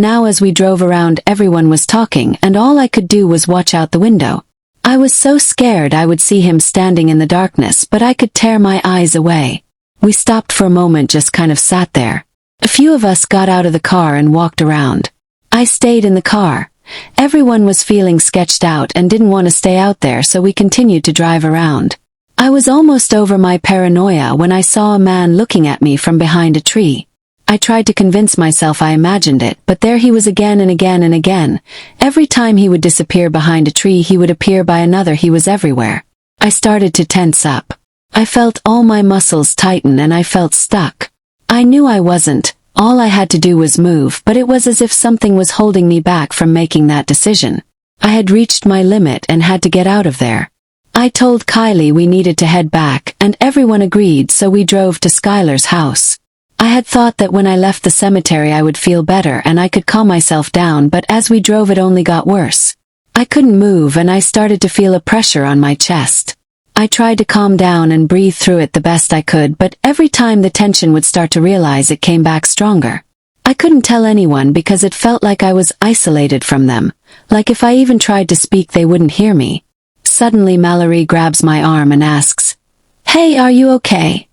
Now as we drove around everyone was talking and all I could do was watch out the window. I was so scared I would see him standing in the darkness, but I could tear my eyes away. We stopped for a moment, just kind of sat there. A few of us got out of the car and walked around. I stayed in the car. Everyone was feeling sketched out and didn't want to stay out there, so we continued to drive around. I was almost over my paranoia when I saw a man looking at me from behind a tree. I tried to convince myself I imagined it, but there he was again and again and again. Every time he would disappear behind a tree, he would appear by another. He was everywhere. I started to tense up. I felt all my muscles tighten and I felt stuck. I knew I wasn't. All I had to do was move, but it was as if something was holding me back from making that decision. I had reached my limit and had to get out of there. I told Kylie we needed to head back, and everyone agreed, so we drove to Skylar's house. I had thought that when I left the cemetery I would feel better and I could calm myself down, but as we drove it only got worse. I couldn't move and I started to feel a pressure on my chest. I tried to calm down and breathe through it the best I could, but every time the tension would start to realize it came back stronger. I couldn't tell anyone because it felt like I was isolated from them, like if I even tried to speak they wouldn't hear me. Suddenly Mallory grabs my arm and asks, "Hey, are you okay?"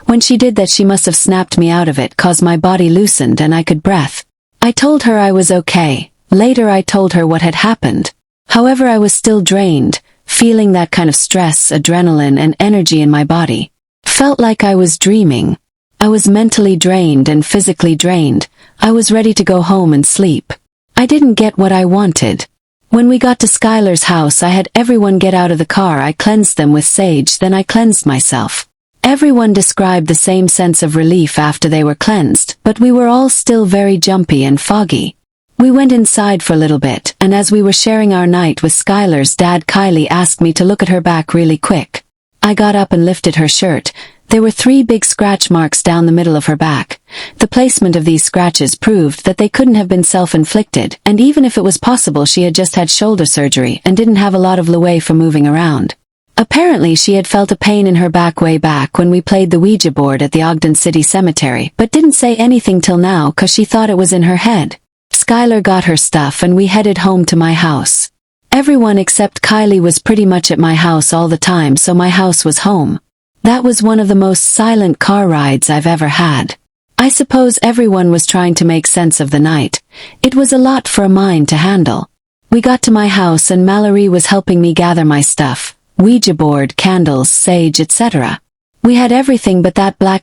When she did that, she must have snapped me out of it, cause my body loosened and I could breathe. I told her I was okay. Later I told her what had happened. However, I was still drained, feeling that kind of stress, adrenaline, and energy in my body. Felt like I was dreaming. I was mentally drained and physically drained. I was ready to go home and sleep. I didn't get what I wanted. When we got to Skylar's house, I had everyone get out of the car. I cleansed them with sage, then I cleansed myself. Everyone described the same sense of relief after they were cleansed, but we were all still very jumpy and foggy. We went inside for a little bit, and as we were sharing our night with Skylar's dad, Kylie asked me to look at her back really quick. I got up and lifted her shirt. There were 3 big scratch marks down the middle of her back. The placement of these scratches proved that they couldn't have been self-inflicted, and even if it was possible, she had just had shoulder surgery and didn't have a lot of leeway for moving around. Apparently she had felt a pain in her back way back when we played the Ouija board at the Ogden City Cemetery, but didn't say anything till now cause she thought it was in her head. Skylar got her stuff and we headed home to my house. Everyone except Kylie was pretty much at my house all the time, so my house was home. That was one of the most silent car rides I've ever had. I suppose everyone was trying to make sense of the night. It was a lot for a mind to handle. We got to my house and Mallory was helping me gather my stuff. Ouija board, candles, sage, etc. We had everything but that black